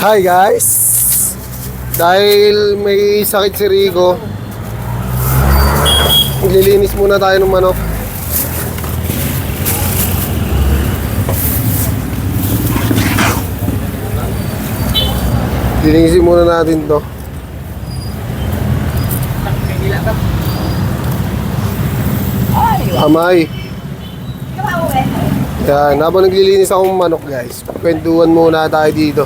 Hi guys! Dahil may sakit si Rico, maglilinis muna tayo ng manok. Linisin muna natin to. Amay. Yan, habang naglilinis akong manok guys, kwentuhan muna tayo dito.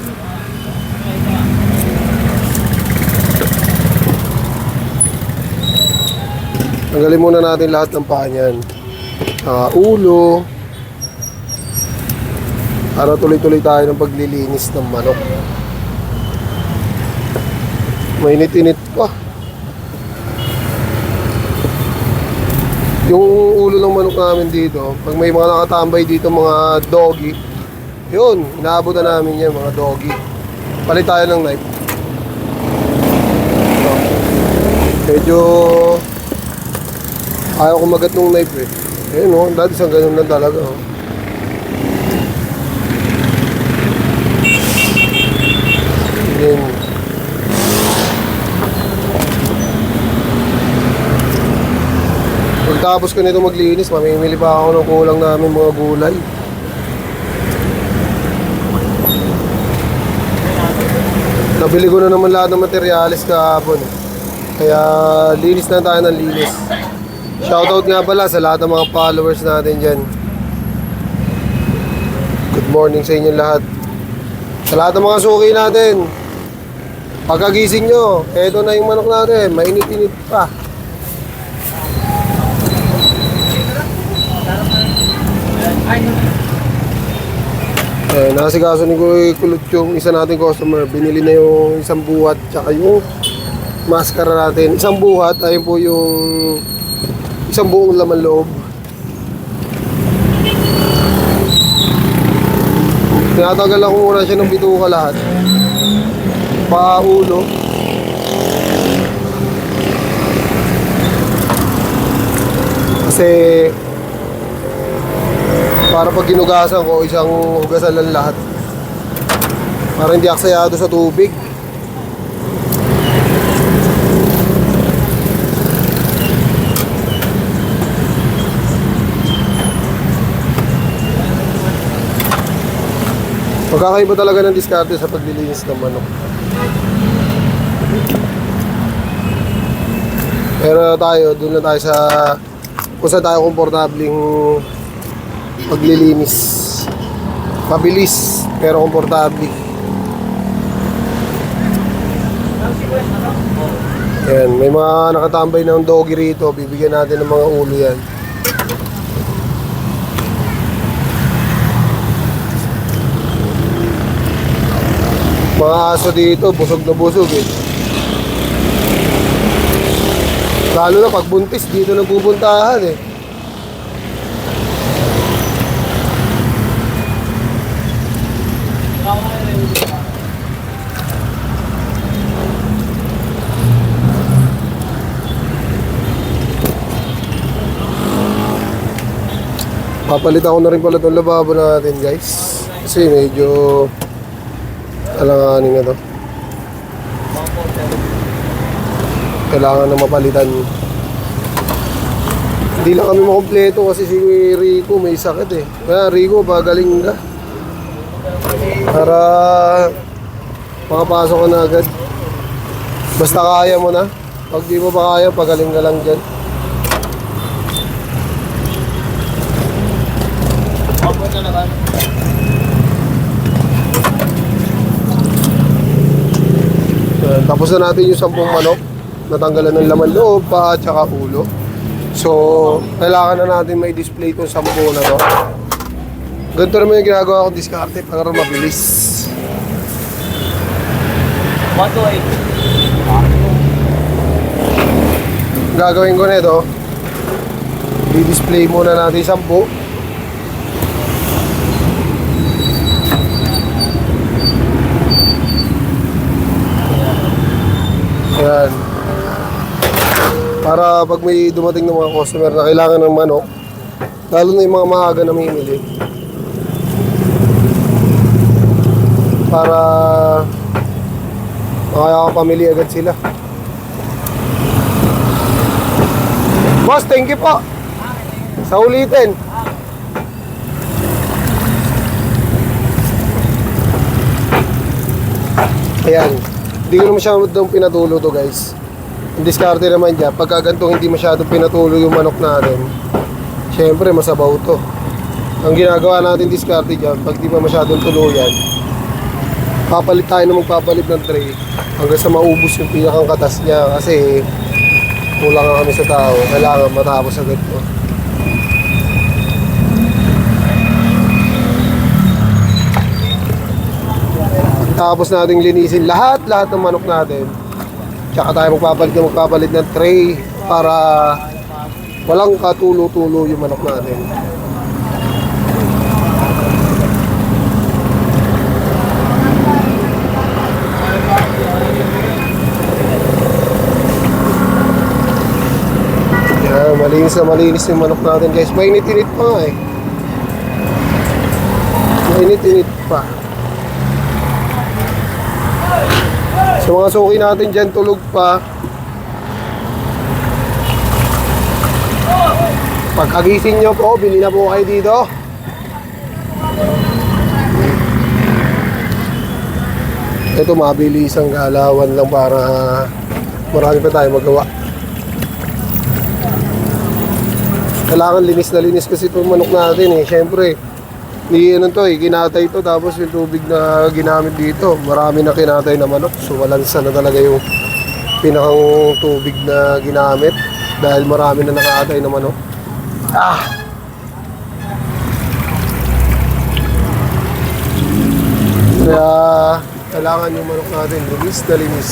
Tanggalin muna natin lahat ng paa niyan. Ulo. Para tuloy-tuloy tayo ng paglilinis ng manok. Mainit-init pa. Yung ulo ng manok namin dito, pag may mga nakatambay dito mga doggy, yun, inaabot na namin yan mga doggy. Palit tayo ng knife. Medyo ayaw kumagat ng knife eh. Ayun o, dati isang ganun lang talaga o. Yan. Pagtapos ko nito maglinis, mamimili pa ako ng kulang namin mga gulay. Nabili ko na naman lahat ng materyales kahapon eh. Kaya linis na tayo ng linis. Shoutout nga pala sa lahat ng mga followers natin dyan. Good morning sa inyo lahat. Sa lahat ng mga suki natin, pagkagising nyo, eto na yung manok natin, mainit-init pa. Nasikaso ni Kuya Kulot yung isa nating customer. Binili na yung isang buhat tsaka yung maskara natin. Isang buhat, ayun po yung isang buong laman loob. Tinatanggalan ko muna siya ng bituka lahat. Paa, ulo. Kasi para pag ginugasan ko, isang hugasan lang lahat. Para hindi aksayado sa tubig. Magkakaiba talaga ng diskarte sa paglilinis ng manok. Pero tayo, doon na tayo sa kung saan tayo komportabling paglilinis. Mabilis, pero komportable. Yan, may mga nakatambay ng doggy rito. Bibigyan natin ng mga ulo yan. Mga aso dito, busog na busog eh. Lalo na pag buntis, dito nagpupuntahan eh. Papalitan ko na rin pala itong lababo natin guys. Kasi medyo alanganin na to. Kailangan na mapalitan. Hindi lang kami makompleto kasi si Rico may sakit eh. Kaya Rico, pagaling ka. Para makapasok ka na agad. Basta kaya mo na. Pag di mo pa kaya, pagaling ka lang dyan. Tapos na natin yung 10 manok. Natanggalan ng laman loob, paa, tsaka ulo. So, kailangan na natin may display itong 10 na to. Ganito naman yung ginagawa ko diskarte para mabilis. 1 to 8. Gagawin ko nito, i-display muna natin 10. Ayan. Para pag may dumating ng mga customer na kailangan ng manok, lalo na yung mga maaga na namimili, para Kaya pamili agad sila. Boss, thank you po. Sa ulitin. Ayan. Hindi ko na masyadong pinatulo to guys. Yung diskarte naman dyan, pagka ganitong hindi masyadong pinatulo yung manok natin, syempre masabaw to. Ang ginagawa natin diskarte dyan, pag di pa masyadong tuluyan, papalit tayo na magpapalit ng tray hanggang sa maubos yung pinakang katas niya kasi kulang nga kami sa tao, kailangan matapos agad to. Tapos nating linisin lahat ng manok natin. Tsaka tayo magpapalit ng tray para walang katulo-tulo yung manok natin. Yan, malinis yung manok natin guys. Mainit-init pa nga eh. Mainit-init pa. Sa mga suki natin dyan, tulog pa. Pagkagising nyo po, bili na po kayo dito. Ito, mabilis ang galawan lang para marami pa tayo magawa. Kailangan linis na linis kasi itong manok natin eh. Siyempre, ginatay ito tapos yung tubig na ginamit dito marami na kinatay na manok, so walansa na talaga yung pinakang tubig na ginamit dahil marami na nakatay na manok. Kaya kailangan yung manok natin linis na linis.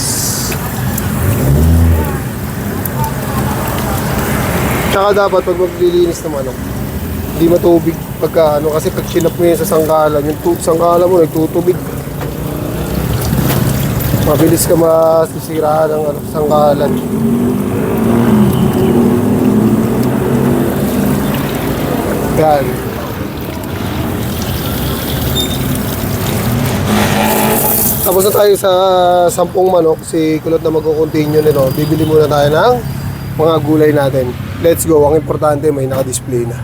Tsaka dapat pag maglilinis ng manok, hindi matubig pagka kasi pag sinap mo yun sa sangkalan, yung sangkalan mo nagtutubig, mabilis ka masisiraan ng sangkalan. Yan. Tapos na tayo sa 10 manok, si Kulot na mag-continue nito. Bibili muna tayo ng mga gulay natin. Let's go, ang importante may naka-display na.